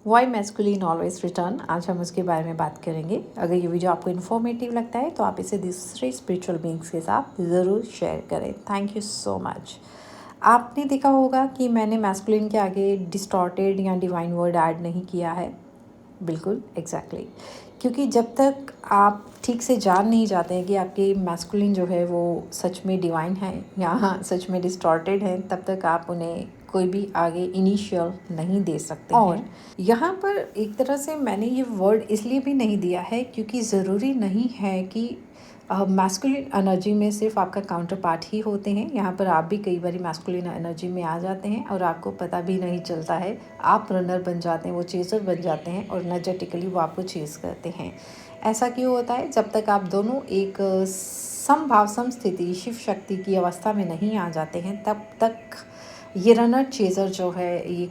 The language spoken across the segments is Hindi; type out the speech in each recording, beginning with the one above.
वाई मैस्कुलिन ऑलवेज रिटर्न, आज हम उसके बारे में बात करेंगे। अगर ये वीडियो आपको इन्फॉर्मेटिव लगता है तो आप इसे दूसरे स्पिरिचुअल बीइंग्स के साथ ज़रूर शेयर करें। Thank you so much. आपने देखा होगा कि मैंने मैस्कुलिन के आगे डिस्टॉर्टेड या डिवाइन वर्ड ऐड नहीं किया है। बिल्कुल एग्जैक्टली क्योंकि जब तक आप ठीक से जान नहीं जाते हैं कि आपकी मैस्कुलिन जो है वो सच में डिवाइन है या सच में डिस्टॉर्टेड है, तब तक आप उन्हें कोई भी आगे इनिशियल नहीं दे सकते हैं। और यहाँ पर एक तरह से मैंने ये वर्ड इसलिए भी नहीं दिया है क्योंकि ज़रूरी नहीं है कि मैस्कुलिन एनर्जी में सिर्फ आपका काउंटर पार्ट ही होते हैं। यहाँ पर आप भी कई बार मैस्कुलिन एनर्जी में आ जाते हैं और आपको पता भी नहीं चलता है। आप रनर बन जाते हैं, वो चेज़र बन जाते हैं और एनर्जेटिकली वो आपको चेज़ करते हैं। ऐसा क्यों होता है? जब तक आप दोनों एक समभाव समस्थिति शिव शक्ति की अवस्था में नहीं आ जाते हैं, तब तक ये रनर चेज़र जो है ये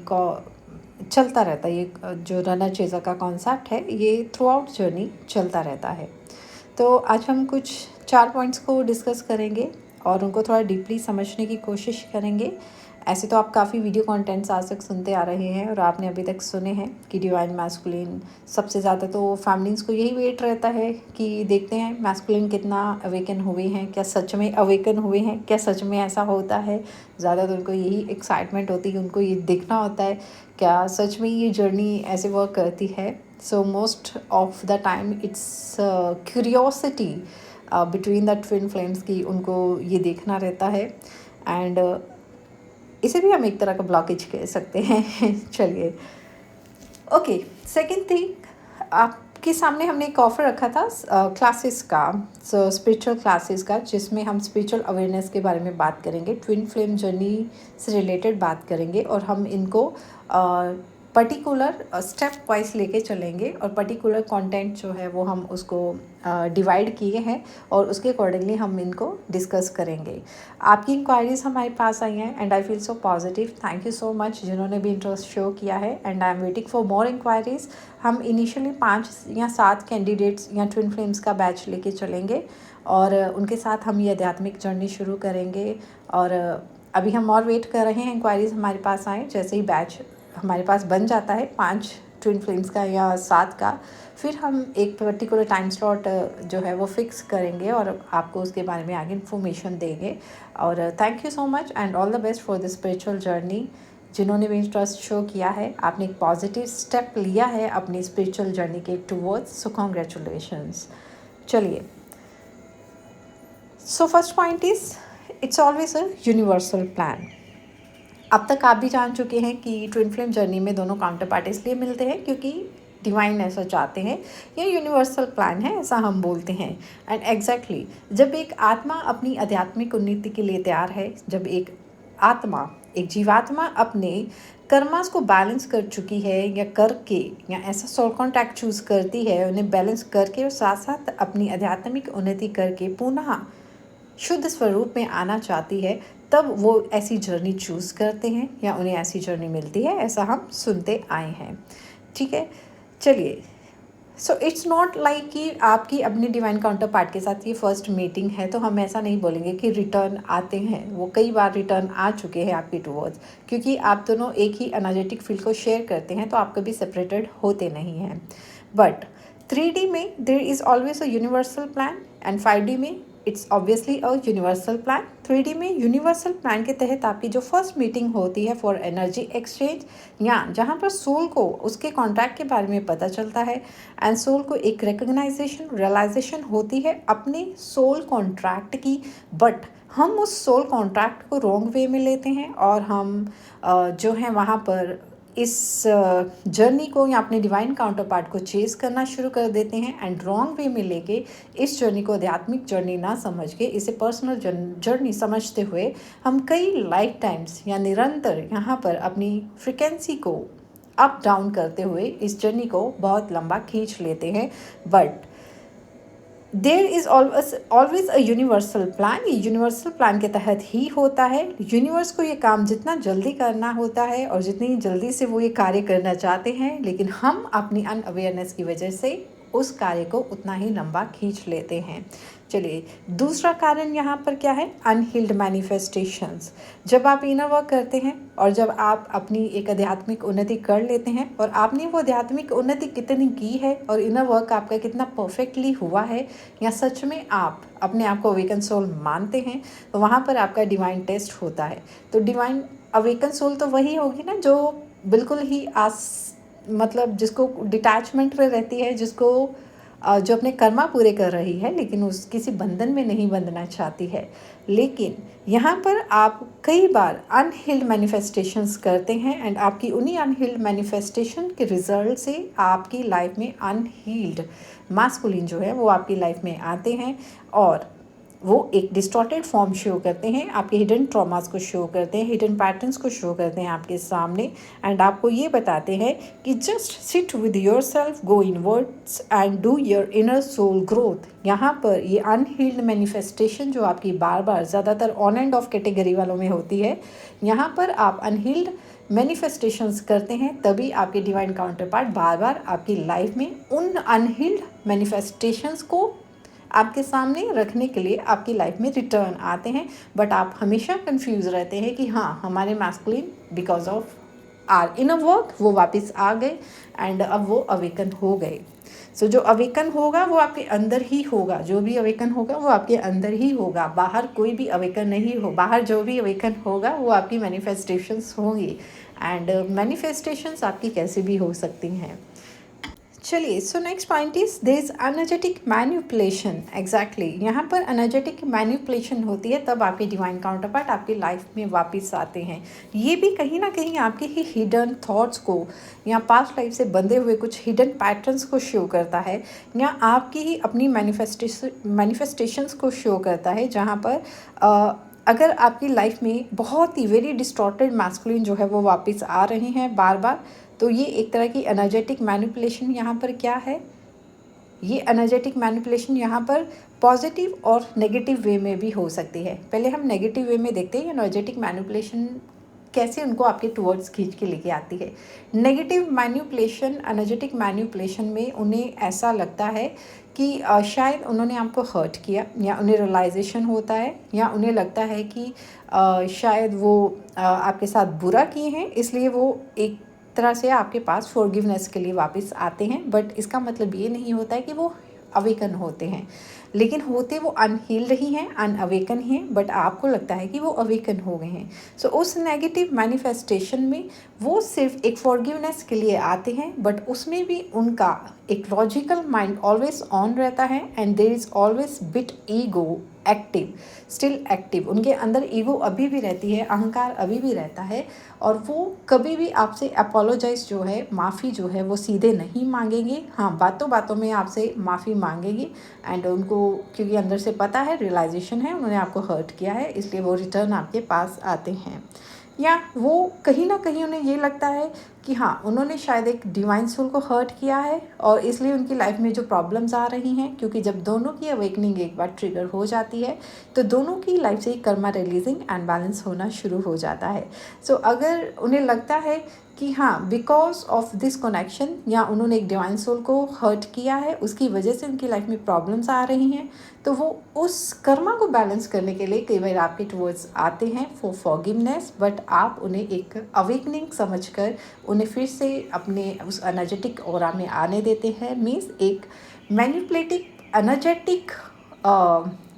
चलता रहता है। ये जो रनर चेज़र का कॉन्सेप्ट है ये थ्रू आउट जर्नी चलता रहता है। तो आज हम कुछ 4 पॉइंट्स को डिस्कस करेंगे और उनको थोड़ा डीपली समझने की कोशिश करेंगे। ऐसे तो आप काफ़ी वीडियो कंटेंट्स आज तक सुनते आ रहे हैं और आपने अभी तक सुने हैं कि डिवाइन मैस्कुलिन, सबसे ज़्यादा तो फैमिलीज़ को यही वेट रहता है कि देखते हैं मैस्कुलिन कितना अवेकन हुए हैं, क्या सच में अवेकन हुए हैं, क्या सच में ऐसा होता है। ज़्यादा तो उनको यही एक्साइटमेंट होती है, उनको ये देखना होता है क्या सच में ये जर्नी ऐसे वर्क करती है। So most of the time it's curiosity between the twin flames की उनको ये देखना रहता है एंड इसे भी हम एक तरह का ब्लॉकेज कह सकते हैं। चलिए ओके, सेकंड थिंग, आपके सामने हमने एक ऑफ़र रखा था क्लासेस का, स्पिरिचुअल क्लासेस का, जिसमें हम स्पिरिचुअल अवेयरनेस के बारे में बात करेंगे, ट्विन फ्लेम जर्नी से रिलेटेड बात करेंगे और हम इनको पर्टिकुलर स्टेप वाइज लेके चलेंगे और पर्टिकुलर कंटेंट जो है वो हम उसको डिवाइड किए हैं और उसके अकॉर्डिंगली हम इनको डिस्कस करेंगे। आपकी इंक्वायरीज़ हमारे पास आई हैं and I feel so positive. Thank you so much जिन्होंने भी इंटरेस्ट शो किया है and I am waiting for more enquiries. हम इनिशियली 5 या 7 कैंडिडेट्स या ट्विन फ्लेम्स का बैच लेके चलेंगे और उनके साथ हम ये आध्यात्मिक जर्नी शुरू करेंगे। और अभी हम और वेट कर रहे हैं इंक्वायरीज़ हमारे पास आएँ। जैसे ही बैच हमारे पास बन जाता है 5 ट्विन फ्लेम्स का या 7 का, फिर हम एक पर्टिकुलर टाइम स्लॉट जो है वो फिक्स करेंगे और आपको उसके बारे में आगे इन्फॉर्मेशन देंगे। और thank you so much and all the best for the spiritual journey. जिन्होंने भी इंटरेस्ट शो किया है, आपने एक पॉजिटिव स्टेप लिया है अपनी स्पिरिचुअल जर्नी के टूवर्ड्स, सो कॉन्ग्रेचुलेशंस। चलिए, so first point is it's always a universal plan. अब तक आप भी जान चुके हैं कि ट्विन फ्लेम जर्नी में दोनों काउंटर पार्ट इसलिए मिलते हैं क्योंकि डिवाइन ऐसा चाहते हैं, या यूनिवर्सल प्लान है ऐसा हम बोलते हैं। एंड एग्जैक्टली जब एक आत्मा अपनी आध्यात्मिक उन्नति के लिए तैयार है, जब एक आत्मा, एक जीवात्मा अपने कर्मास को बैलेंस कर चुकी है या करके, या ऐसा सोल कॉन्टैक्ट चूज़ करती है, उन्हें बैलेंस करके और साथ साथ अपनी आध्यात्मिक उन्नति करके पुनः शुद्ध स्वरूप में आना चाहती है, तब वो ऐसी जर्नी चूज़ करते हैं या उन्हें ऐसी जर्नी मिलती है, ऐसा हम सुनते आए हैं। ठीक है, चलिए, सो इट्स नॉट लाइक कि आपकी अपनी डिवाइन काउंटर पार्ट के साथ ये फर्स्ट मीटिंग है तो हम ऐसा नहीं बोलेंगे कि रिटर्न आते हैं। वो कई बार रिटर्न आ चुके हैं आपके टूवर्ड्स, क्योंकि आप दोनों एक ही एनर्जेटिक फील्ड को शेयर करते हैं तो आप कभी सेपरेटेड होते नहीं हैं। बट 3D में there is always a universal plan and 5D में it's obviously a universal plan. 3D में यूनिवर्सल प्लान के तहत आपकी जो फर्स्ट मीटिंग होती है फॉर एनर्जी एक्सचेंज, या जहाँ पर सोल को उसके कॉन्ट्रैक्ट के बारे में पता चलता है एंड सोल को एक रिकग्नाइजेशन, रियलाइजेशन होती है अपने सोल कॉन्ट्रैक्ट की। बट हम उस सोल कॉन्ट्रैक्ट को रॉन्ग वे में लेते हैं और हम जो है वहाँ पर इस जर्नी को या अपने डिवाइन काउंटर पार्ट को चेस करना शुरू कर देते हैं एंड रॉन्ग वे में लेके इस जर्नी को आध्यात्मिक जर्नी ना समझ के इसे पर्सनल जर्नी समझते हुए हम कई लाइफ टाइम्स या निरंतर यहाँ पर अपनी फ्रिक्वेंसी को अप डाउन करते हुए इस जर्नी को बहुत लंबा खींच लेते हैं। But there is always a universal plan. ये यूनिवर्सल प्लान के तहत ही होता है। यूनिवर्स को ये काम जितना जल्दी करना होता है और जितनी जल्दी से वो ये कार्य करना चाहते हैं, लेकिन हम अपनी अनअवेयरनेस की वजह से उस कार्य को उतना ही लंबा खींच लेते हैं। चलिए, दूसरा कारण यहाँ पर क्या है? Unhealed manifestations. जब आप इनर वर्क करते हैं और जब आप अपनी एक आध्यात्मिक उन्नति कर लेते हैं, और आपने वो आध्यात्मिक उन्नति कितनी की है और इनर वर्क आपका कितना परफेक्टली हुआ है, या सच में आप अपने आप को अवेकन सोल मानते हैं, तो वहाँ पर आपका डिवाइन टेस्ट होता है। तो डिवाइन अवेकन सोल तो वही होगी ना जो बिल्कुल ही मतलब जिसको डिटैचमेंट में रहती है, जिसको जो अपने कर्मा पूरे कर रही है, लेकिन उस किसी बंधन में नहीं बंधना चाहती है। लेकिन यहाँ पर आप कई बार अनहील्ड मैनिफेस्टेशंस करते हैं, एंड आपकी उन्हीं अनहील्ड मैनिफेस्टेशन के रिजल्ट से आपकी लाइफ में अनहील्ड मास्कुलिन जो है वो आपकी लाइफ में आते हैं, और वो एक डिस्टॉर्टेड फॉर्म शो करते हैं, आपके हिडन ट्रॉमास को शो करते हैं, हिडन पैटर्न्स को शो करते हैं आपके सामने, एंड आपको ये बताते हैं कि just sit with yourself, go inwards and do your inner soul growth. यहाँ पर ये अनहील्ड मैनिफेस्टेशन जो आपकी बार बार ज़्यादातर ऑन एंड ऑफ कैटेगरी वालों में होती है, यहाँ पर आप अनहील्ड मैनिफेस्टेशंस करते हैं, तभी आपके डिवाइन काउंटर पार्ट बार बार आपकी लाइफ में उन अनहील्ड मैनिफेस्टेशंस को आपके सामने रखने के लिए आपकी लाइफ में रिटर्न आते हैं। बट आप हमेशा कंफ्यूज रहते हैं कि हाँ, हमारे masculine because of our inner work वो वापस आ गए एंड अब वो अवेकन हो गए। सो जो अवेकन होगा वो आपके अंदर ही होगा, जो भी अवेकन होगा वो आपके अंदर ही होगा, बाहर कोई भी अवेकन नहीं हो। बाहर जो भी अवेकन होगा वो आपकी मैनिफेस्टेशंस होंगी, एंड मैनिफेस्टेशंस आपकी कैसे भी हो सकती हैं। चलिए, so next point is there is energetic manipulation. Exactly, यहाँ पर एनर्जेटिक मैनिपुलेशन होती है, तब आपके डिवाइन काउंटर पार्ट आपकी लाइफ में वापस आते हैं। ये भी कहीं ना कहीं आपके ही हिडन थॉट्स को या पास्ट लाइफ से बंधे हुए कुछ हिडन पैटर्न्स को शो करता है, या आपकी ही अपनी मैनिफेस्टेशंस को शो करता है, जहाँ पर अगर आपकी लाइफ में बहुत ही वेरी डिस्टॉर्टेड मैस्कुलिन जो है वो वापस आ रहे हैं बार बार, तो ये एक तरह की एनर्जेटिक मैनिपुलेशन यहाँ पर क्या है? ये एनर्जेटिक मैनिपुलेशन यहाँ पर पॉजिटिव और नेगेटिव वे में भी हो सकती है। पहले हम नेगेटिव वे में देखते हैं एनर्जेटिक मैनिपुलेशन कैसे उनको आपके टुवर्ड्स खींच के लेके आती है। नेगेटिव मैनिपुलेशन, एनर्जेटिक मैनिपुलेशन में उन्हें ऐसा लगता है कि शायद उन्होंने आपको हर्ट किया, या उन्हें रियलाइजेशन होता है, या उन्हें लगता है कि शायद वो आपके साथ बुरा किए हैं, इसलिए वो एक तरह से आपके पास फॉरगिवनेस के लिए वापस आते हैं। बट इसका मतलब ये नहीं होता है कि वो अवेकन होते हैं, लेकिन होते वो अनहील्ड ही हैं, अनअवेकन ही हैं, बट आपको लगता है कि वो अवेकन हो गए हैं। सो उस नेगेटिव मैनिफेस्टेशन में वो सिर्फ एक फॉरगिवनेस के लिए आते हैं, बट उसमें भी उनका एक लॉजिकल माइंड ऑलवेज ऑन रहता है, and there is always bit ego active, still active. उनके अंदर ईगो अभी भी रहती है, अहंकार अभी भी रहता है, और वो कभी भी आपसे अपोलोजाइज जो है, माफ़ी जो है वो सीधे नहीं मांगेंगे। हाँ, बातों बातों में आपसे माफ़ी मांगेंगे, एंड उनको क्योंकि अंदर से पता है, रियलाइजेशन है, उन्होंने आपको हर्ट किया है, इसलिए वो रिटर्न आपके पास आते हैं। या वो कहीं ना कहीं उन्हें ये लगता है कि हाँ, उन्होंने शायद एक डिवाइन सोल को हर्ट किया है, और इसलिए उनकी लाइफ में जो प्रॉब्लम्स आ रही हैं, क्योंकि जब दोनों की अवेकनिंग एक बार ट्रिगर हो जाती है, तो दोनों की लाइफ से कर्मा रिलीजिंग एंड बैलेंस होना शुरू हो जाता है। सो अगर उन्हें लगता है कि हाँ, बिकॉज ऑफ दिस कनेक्शन, या उन्होंने एक डिवाइन सोल को हर्ट किया है, उसकी वजह से उनकी लाइफ में प्रॉब्लम्स आ रही हैं, तो वो उस कर्मा को बैलेंस करने के लिए कई बार आपके टुवर्ड्स आते हैं फॉर फॉरगिवनेस, बट आप उन्हें एक अवेकनिंग समझकर उन्हें फिर से अपने उस एनर्जेटिक ऑरा में आने देते हैं। मीन्स एक मैनिपुलेटिव एनर्जेटिक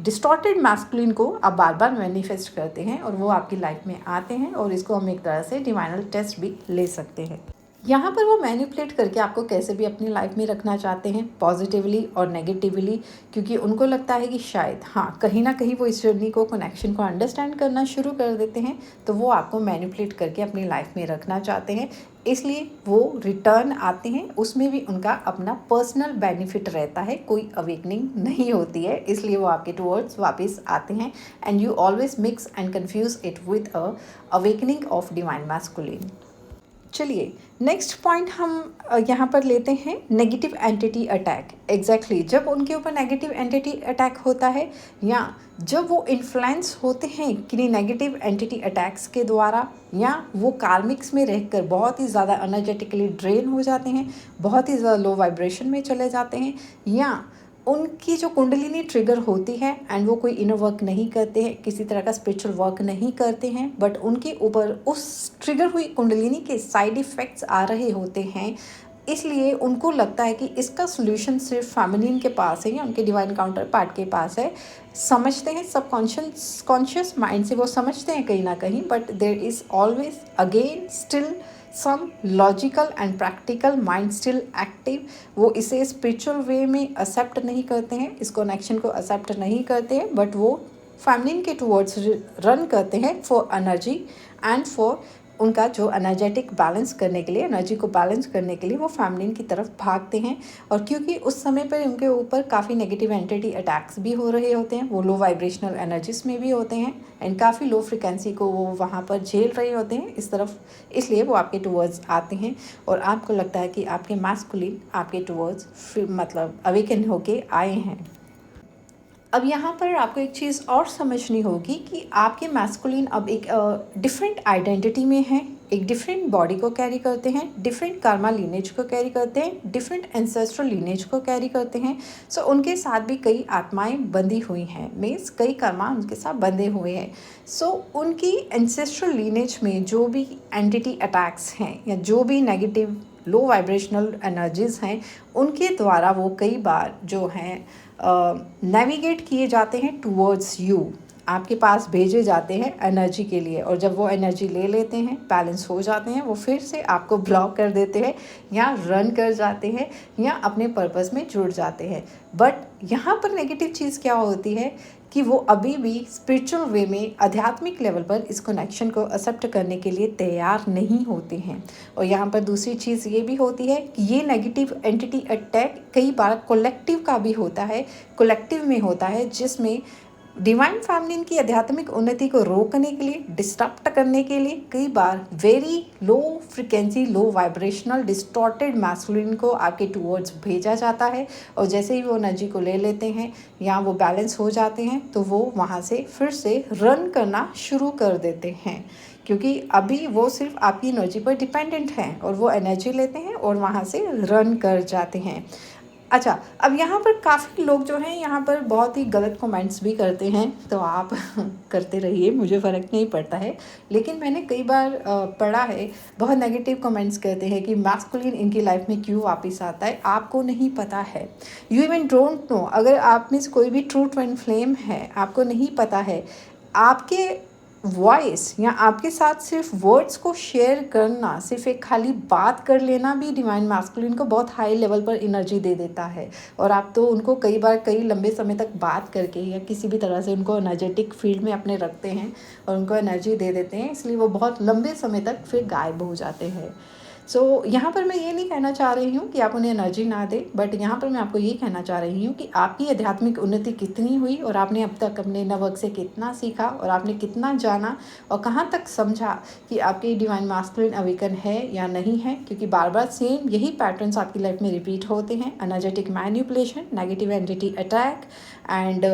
डिस्टॉर्टेड मैस्कुलिन को आप बार बार मैनिफेस्ट करते हैं, और वो आपकी लाइफ में आते हैं, और इसको हम एक तरह से डिवाइनल टेस्ट भी ले सकते हैं। यहाँ पर वो मैनिपुलेट करके आपको कैसे भी अपनी लाइफ में रखना चाहते हैं, पॉजिटिवली और नेगेटिवली, क्योंकि उनको लगता है कि शायद हाँ, कहीं ना कहीं वो इस जर्नी को, कनेक्शन को अंडरस्टैंड करना शुरू कर देते हैं, तो वो आपको मैनिपुलेट करके अपनी लाइफ में रखना चाहते हैं, इसलिए वो रिटर्न आते हैं। उसमें भी उनका अपना पर्सनल बेनिफिट रहता है, कोई अवेकनिंग नहीं होती है, इसलिए वो आपके टुवर्ड्स वापस आते हैं, and you always mix and confuse it with a awakening of divine masculine. चलिए नेक्स्ट पॉइंट हम यहाँ पर लेते हैं नेगेटिव एंटिटी अटैक। एग्जैक्टली जब उनके ऊपर नेगेटिव एंटिटी अटैक होता है या जब वो इन्फ्लुएंस होते हैं किन्हीं नेगेटिव एंटिटी अटैक्स के द्वारा, या वो कार्मिक्स में रहकर बहुत ही ज़्यादा एनर्जेटिकली ड्रेन हो जाते हैं, बहुत ही ज़्यादा लो वाइब्रेशन में चले जाते हैं, या उनकी जो कुंडलिनी ट्रिगर होती है एंड वो कोई इनर वर्क नहीं करते हैं, किसी तरह का स्पिरिचुअल वर्क नहीं करते हैं, बट उनके ऊपर उस ट्रिगर हुई कुंडलिनी के साइड इफ़ेक्ट्स आ रहे होते हैं, इसलिए उनको लगता है कि इसका सोल्यूशन सिर्फ फेमिनिन के पास है या उनके डिवाइन काउंटर पार्ट के पास है। समझते हैं कॉन्शियस माइंड से वो समझते हैं कहीं ना कहीं, but there is always again still some logical and practical mind still active. वो इसे स्पिरिचुअल वे में एक्सेप्ट नहीं करते हैं, इस कनेक्शन को एक्सेप्ट नहीं करते हैं, बट वो फेमिनिन के टुवर्ड्स रन करते हैं फॉर एनर्जी एंड फॉर उनका जो एनर्जेटिक बैलेंस करने के लिए, एनर्जी को बैलेंस करने के लिए वो फेमिनिन की तरफ भागते हैं। और क्योंकि उस समय पर उनके ऊपर काफ़ी नेगेटिव एंटिटी अटैक्स भी हो रहे होते हैं, वो लो वाइब्रेशनल एनर्जीज में भी होते हैं एंड काफ़ी लो फ्रिक्वेंसी को वो वहाँ पर झेल रहे होते हैं इस तरफ, इसलिए वो आपके टुवर्ड्स आते हैं और आपको लगता है कि आपके मैस्कुलिन आपके टुवर्ड्स मतलब अवेकन होके आए हैं। अब यहाँ पर आपको एक चीज़ और समझनी होगी कि आपके मैस्कुलिन अब एक डिफरेंट आइडेंटिटी में हैं, एक डिफरेंट बॉडी को कैरी करते हैं, डिफरेंट कर्मा लीनेज को कैरी करते हैं, डिफरेंट एंसेस्ट्रल लीनेज को कैरी करते हैं। सो उनके साथ भी कई आत्माएं बंधी हुई हैं, मीन्स कई कर्मा उनके साथ बंधे हुए हैं। सो उनकी एंसेस्ट्रल लीनेज में जो भी एंटिटी अटैक्स हैं या जो भी नेगेटिव लो वाइब्रेशनल एनर्जीज़ हैं, उनके द्वारा वो कई बार जो हैं नेविगेट किए जाते हैं टुवर्ड्स यू, आपके पास भेजे जाते हैं एनर्जी के लिए। और जब वो एनर्जी ले लेते हैं, बैलेंस हो जाते हैं, वो फिर से आपको ब्लॉक कर देते हैं या रन कर जाते हैं या अपने पर्पस में जुड़ जाते हैं। बट यहाँ पर नेगेटिव चीज़ क्या होती है कि वो अभी भी स्पिरिचुअल वे में आध्यात्मिक लेवल पर इस कनेक्शन को एक्सेप्ट करने के लिए तैयार नहीं होते हैं। और यहाँ पर दूसरी चीज़ ये भी होती है कि ये नेगेटिव एंटिटी अटैक कई बार कलेक्टिव का भी होता है, कलेक्टिव में होता है, जिसमें डिवाइन फेमिनिन की आध्यात्मिक उन्नति को रोकने के लिए, डिस्टर्ब करने के लिए कई बार वेरी लो फ्रिक्वेंसी, लो वाइब्रेशनल डिस्टॉर्टेड मैस्कुलिन को आपके टुवर्ड्स भेजा जाता है। और जैसे ही वो एनर्जी को ले लेते हैं या वो बैलेंस हो जाते हैं तो वो वहाँ से फिर से रन करना शुरू कर देते हैं, क्योंकि अभी वो सिर्फ आपकी एनर्जी पर डिपेंडेंट हैं और वो एनर्जी लेते हैं और वहाँ से रन कर जाते हैं। अच्छा, अब यहाँ पर काफ़ी लोग जो हैं यहाँ पर बहुत ही गलत कमेंट्स भी करते हैं, तो आप करते रहिए, मुझे फ़र्क नहीं पड़ता है। लेकिन मैंने कई बार पढ़ा है, बहुत नेगेटिव कमेंट्स करते हैं कि मैस्कुलिन इनकी लाइफ में क्यों वापस आता है, आपको नहीं पता है। यू इवन डोंट नो, अगर आप में से कोई भी ट्रू ट्विन फ्लेम है, आपको नहीं पता है, आपके वॉइस या आपके साथ सिर्फ वर्ड्स को शेयर करना, सिर्फ एक खाली बात कर लेना भी डिवाइन मैस्कुलिन को बहुत हाई लेवल पर एनर्जी दे देता है। और आप तो उनको कई बार कई लंबे समय तक बात करके या किसी भी तरह से उनको एनर्जेटिक फील्ड में अपने रखते हैं और उनको एनर्जी दे देते हैं, इसलिए वो बहुत लंबे समय तक फिर गायब हो जाते हैं। सो यहाँ पर मैं ये नहीं कहना चाह रही हूँ कि आप उन्हें एनर्जी ना दें, बट यहाँ पर मैं आपको ये कहना चाह रही हूँ कि आपकी आध्यात्मिक उन्नति कितनी हुई और आपने अब तक अपने नवर्क से कितना सीखा और आपने कितना जाना और कहाँ तक समझा कि आपके डिवाइन मास्कुलिन अवेकन है या नहीं है। क्योंकि बार बार सेम यही पैटर्न्स आपकी लाइफ में रिपीट होते हैं, energetic manipulation, negative entity attack and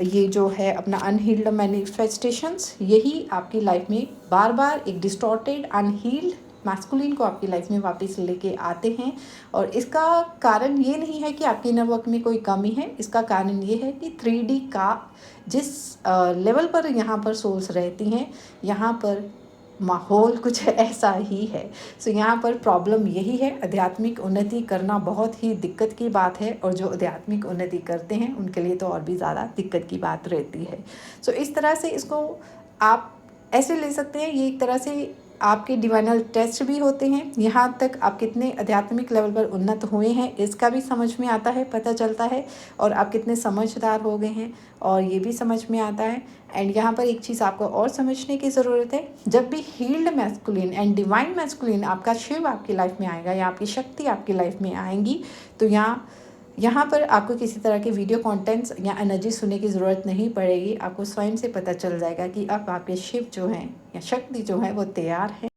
ये जो है अपना अनहील्ड मैनिफेस्टेशंस, यही आपकी लाइफ में बार बार एक डिस्टॉर्टेड अनहील्ड मैस्कुलिन को आपकी लाइफ में वापस लेके आते हैं। और इसका कारण ये नहीं है कि आपके इनर वर्क में कोई कमी है, इसका कारण ये है कि 3D का जिस लेवल पर यहाँ पर सोल्स रहती हैं, यहाँ पर माहौल कुछ ऐसा ही है। सो यहाँ पर प्रॉब्लम यही है, आध्यात्मिक उन्नति करना बहुत ही दिक्कत की बात है और जो आध्यात्मिक उन्नति करते हैं उनके लिए तो और भी ज़्यादा दिक्कत की बात रहती है। सो इस तरह से इसको आप ऐसे ले सकते हैं, ये एक तरह से आपके डिवाइनल टेस्ट भी होते हैं। यहाँ तक आप कितने आध्यात्मिक लेवल पर उन्नत हुए हैं इसका भी समझ में आता है, पता चलता है, और आप कितने समझदार हो गए हैं और ये भी समझ में आता है। एंड यहाँ पर एक चीज़ आपको और समझने की ज़रूरत है, जब भी healed masculine and divine masculine, आपका शिव आपकी लाइफ में आएगा या आपकी शक्ति आपकी लाइफ में आएंगी, तो यहाँ पर आपको किसी तरह के वीडियो कंटेंट्स या एनर्जी सुनने की ज़रूरत नहीं पड़ेगी। आपको स्वयं से पता चल जाएगा कि अब आपके शिव जो हैं या शक्ति जो है वो तैयार है।